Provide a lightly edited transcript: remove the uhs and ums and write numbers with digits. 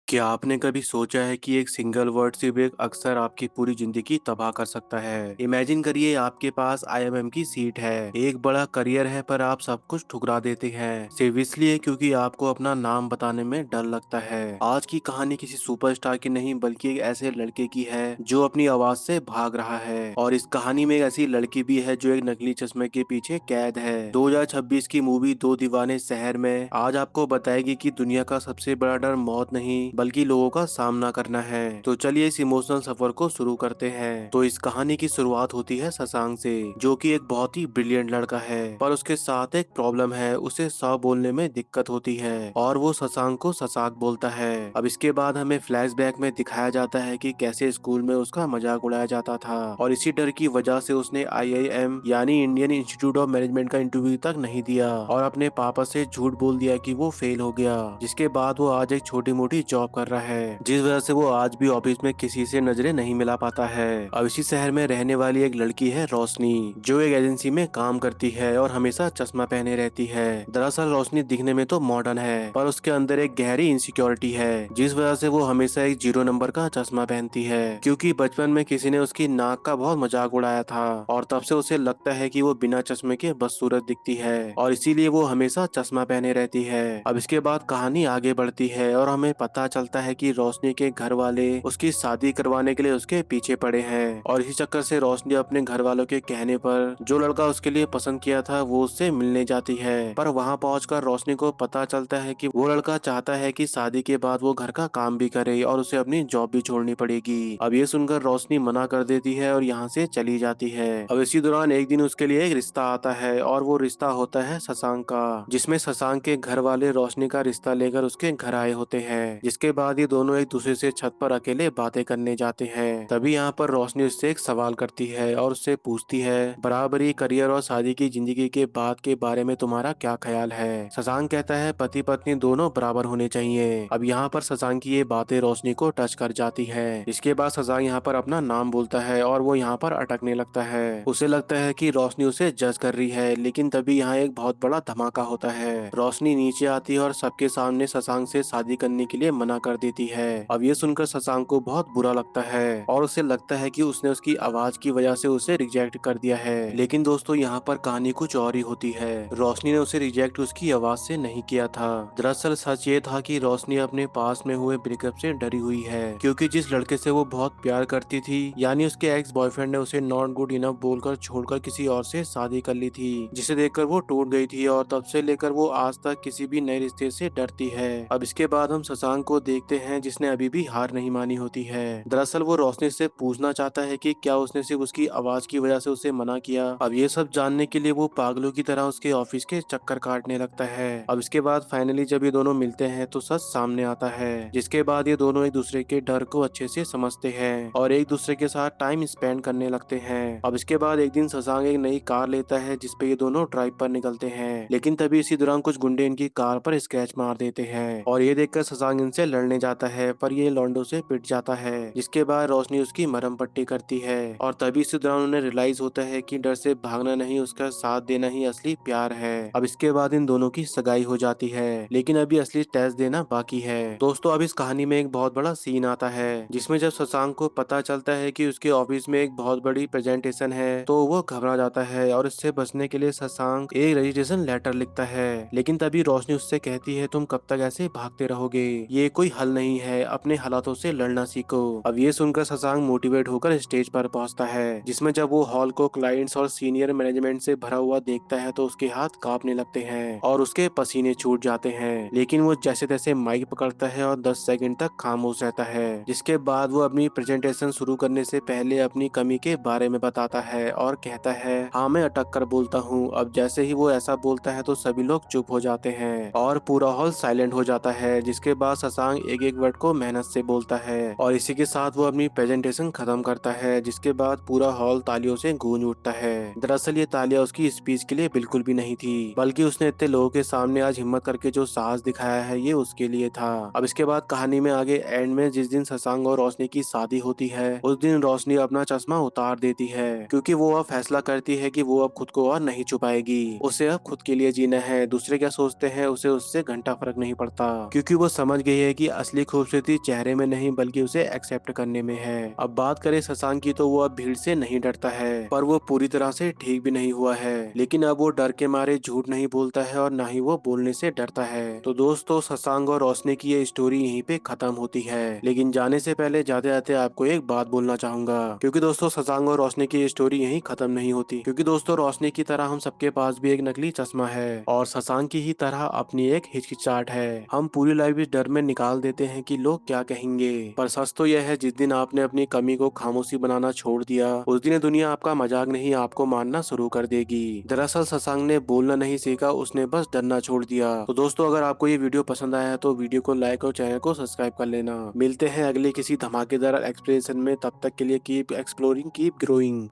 क्या आपने कभी सोचा है कि एक सिंगल वर्ड सिर्फ एक अक्सर आपकी पूरी जिंदगी तबाह कर सकता है। इमेजिन करिए आपके पास आईएमएम की सीट है, एक बड़ा करियर है, पर आप सब कुछ ठुकरा देते हैं सिर्फ इसलिए क्योंकि आपको अपना नाम बताने में डर लगता है। आज की कहानी किसी सुपरस्टार की नहीं बल्कि एक ऐसे लड़के की है जो अपनी आवाज से भाग रहा है। और इस कहानी में एक ऐसी लड़की भी है जो एक नकली चश्मे के पीछे कैद है। 2026 की मूवी दो दीवाने शहर में आज आपको बताएगी कि दुनिया का सबसे बड़ा डर मौत नहीं बल्कि लोगों का सामना करना है। तो चलिए इस इमोशनल सफर को शुरू करते हैं। तो इस कहानी की शुरुआत होती है शशांक से, जो कि एक बहुत ही ब्रिलियंट लड़का है, पर उसके साथ एक प्रॉब्लम है, उसे स बोलने में दिक्कत होती है और वो शशांक को शशांक बोलता है। अब इसके बाद हमें फ्लैशबैक में दिखाया जाता है कि कैसे स्कूल में उसका मजाक उड़ाया जाता था और इसी डर की वजह से उसने आईआईएम यानी इंडियन इंस्टीट्यूट ऑफ मैनेजमेंट का इंटरव्यू तक नहीं दिया और अपने पापा से झूठ बोल दिया कि वो फेल हो गया। जिसके बाद वो आज एक छोटी मोटी जॉब कर रहा है, जिस वजह से वो आज भी ऑफिस में किसी से नजरें नहीं मिला पाता है। अब इसी शहर में रहने वाली एक लड़की है रोशनी, जो एक एजेंसी में काम करती है और हमेशा चश्मा पहने रहती है। दरअसल रोशनी दिखने में तो मॉडर्न है, पर उसके अंदर एक गहरी इनसिक्योरिटी है, जिस वजह से वो हमेशा एक 0 नंबर का चश्मा पहनती है, क्योंकि बचपन में किसी ने उसकी नाक का बहुत मजाक उड़ाया था और तब से उसे लगता है कि वो बिना चश्मे के बदसूरत दिखती है और इसीलिए वो हमेशा चश्मा पहने रहती है। अब इसके बाद कहानी आगे बढ़ती है और हमें पता चलता है कि रोशनी के घर वाले उसकी शादी करवाने के लिए उसके पीछे पड़े हैं और इसी चक्कर से रोशनी अपने घर वालों के कहने पर जो लड़का उसके लिए पसंद किया था वो उससे मिलने जाती है। पर वहां पहुंचकर रोशनी को पता चलता है कि वो लड़का चाहता है कि शादी के बाद वो घर का काम भी करे और उसे अपनी जॉब भी छोड़नी पड़ेगी। अब ये सुनकर रोशनी मना कर देती है और यहाँ से चली जाती है। अब इसी दौरान एक दिन उसके लिए एक रिश्ता आता है और वो रिश्ता होता है शशांक का, जिसमें शशांक के घर वाले रोशनी का रिश्ता लेकर उसके घर आए होते हैं। जिसके बाद ये दोनों एक दूसरे से छत पर अकेले बातें करने जाते हैं। तभी यहाँ पर रोशनी उससे एक सवाल करती है और उससे पूछती है, बराबरी, करियर और शादी की जिंदगी के बाद के बारे में तुम्हारा क्या ख्याल है। शशांक कहता है पति पत्नी दोनों बराबर होने चाहिए। अब यहाँ पर शशांक की ये बातें रोशनी को टच कर जाती है। इसके बाद शशांक यहाँ पर अपना नाम बोलता है और वो यहाँ पर अटकने लगता है। उसे लगता है कि रोशनी उसे जज कर रही है, लेकिन तभी यहाँ एक बहुत बड़ा धमाका होता है। रोशनी नीचे आती है और सबके सामने शशांक से शादी करने के लिए मना कर देती है। अब ये सुनकर शशांक को बहुत बुरा लगता है और उसे लगता है कि उसने उसकी आवाज की वजह से उसे रिजेक्ट कर दिया है। लेकिन दोस्तों यहाँ पर कहानी कुछ और ही होती है। रोशनी ने उसे रिजेक्ट उसकी आवाज से नहीं किया था। दरअसल सच ये था कि रोशनी अपने पास में हुए ब्रेकअप से डरी हुई है, क्योंकि जिस लड़के से वो बहुत प्यार करती थी यानी उसके एक्स बॉयफ्रेंड ने उसे नॉट गुड इनफ बोलकर छोड़कर किसी और से शादी कर ली थी, जिसे देखकर वो टूट गई थी और तब से लेकर वो आज तक किसी भी नए रिश्ते से डरती है। अब इसके बाद हम शशांक को देखते हैं, जिसने अभी भी हार नहीं मानी होती है। दरअसल वो रोशनी से पूछना चाहता है कि क्या उसने सिर्फ उसकी आवाज की वजह से उसे मना किया। अब ये सब जानने के लिए वो पागलों की तरह उसके ऑफिस के चक्कर काटने लगता है। अब इसके बाद फाइनली जब ये दोनों मिलते हैं तो सच सामने आता है, जिसके बाद ये दोनों एक दूसरे के डर को अच्छे से समझते हैं और एक दूसरे के साथ टाइम स्पेंड करने लगते हैं। अब इसके बाद एक दिन शशांक एक नई कार लेता है जिसपे ये दोनों ड्राइव पर निकलते हैं, लेकिन तभी इसी दौरान कुछ गुंडे इनकी कार पर स्क्रैच मार देते हैं और ये देखकर शशांक इनसे लड़ने जाता है, पर ये लॉन्डो से पिट जाता है। जिसके बाद रोशनी उसकी मरहम पट्टी करती है और तभी इसी दौरान उन्हें रियलाइज होता है कि डर से भागना नहीं, उसका साथ देना ही असली प्यार है। अब इसके बाद इन दोनों की सगाई हो जाती है, लेकिन अभी असली टेस्ट देना बाकी है। दोस्तों अब इस कहानी में एक बहुत बड़ा सीन आता है, जिसमें जब शशांक को पता चलता है कि उसके ऑफिस में एक बहुत बड़ी प्रेजेंटेशन है तो वो घबरा जाता है और इससे बचने के लिए शशांक एक रजिस्ट्रेशन लेटर लिखता है। लेकिन तभी रोशनी उससे कहती है, तुम कब तक ऐसे भागते रहोगे, ये कोई हल नहीं है, अपने हालातों से लड़ना सीखो। अब ये सुनकर शशांक मोटिवेट होकर स्टेज पर पहुंचता है, जिसमें जब वो हॉल को क्लाइंट्स और सीनियर मैनेजमेंट से भरा हुआ देखता है तो उसके हाथ कांपने लगते हैं और उसके पसीने छूट जाते हैं। लेकिन वो जैसे तैसे माइक पकड़ता है और 10 सेकंड तक खामोश रहता है। जिसके बाद वो अपनी प्रेजेंटेशन शुरू करने से पहले अपनी कमी के बारे में बताता है और कहता है, हाँ मैं अटक कर बोलता हूँ। अब जैसे ही वो ऐसा बोलता है तो सभी लोग चुप हो जाते हैं और पूरा हॉल साइलेंट हो जाता है। जिसके बाद शशांक एक एक वर्ड को मेहनत से बोलता है और इसी के साथ वो अपनी प्रेजेंटेशन खत्म करता है, जिसके बाद पूरा हॉल तालियों से गूंज उठता है। दरअसल ये तालियां उसकी स्पीच के लिए बिल्कुल भी नहीं थी, बल्कि उसने इतने लोगों के सामने आज हिम्मत करके जो साहस दिखाया है ये उसके लिए था। अब इसके बाद कहानी में आगे एंड में जिस दिन शशांक और रोशनी की शादी होती है उस दिन रोशनी अपना चश्मा उतार देती है, क्योंकि वो अब फैसला करती है कि वो अब खुद को और नहीं छुपाएगी, उसे अब खुद के लिए जीना है। दूसरे क्या सोचते हैं उसे उससे घंटा फर्क नहीं पड़ता, क्योंकि वो समझ गई है कि असली खूबसूरती चेहरे में नहीं बल्कि उसे एक्सेप्ट करने में है। अब बात करें शशांक की तो वो अब भीड़ से नहीं डरता है, पर वो पूरी तरह से ठीक भी नहीं हुआ है। लेकिन अब वो डर के मारे झूठ नहीं बोलता है और न ही वो बोलने से डरता है। तो दोस्तों, शशांक और रोशनी की ये स्टोरी यहीं पे खत्म होती है। लेकिन जाने से पहले जाते जाते आपको एक बात बोलना चाहूंगा, क्योंकि दोस्तों शशांक और रोशनी की स्टोरी यहीं खत्म नहीं होती। क्योंकि दोस्तों रोशनी की तरह हम सबके पास भी एक नकली चश्मा है और शशांक की ही तरह अपनी एक हिचकिचाहट है। हम पूरी लाइफ इस डर में निकाल देते हैं कि लोग क्या कहेंगे, पर सच तो यह है जिस दिन आपने अपनी कमी को खामोशी बनाना छोड़ दिया, उस दिन दुनिया आपका मजाक नहीं आपको मानना शुरू कर देगी। दरअसल शशांक ने बोलना नहीं सीखा, उसने बस डरना छोड़ दिया। तो दोस्तों, अगर आपको ये वीडियो पसंद आया है तो वीडियो को लाइक और चैनल को सब्सक्राइब कर लेना। मिलते हैं अगले किसी धमाकेदार एक्सप्लेनेशन में, तब तक के लिए कीप एक्सप्लोरिंग, कीप ग्रोइंग।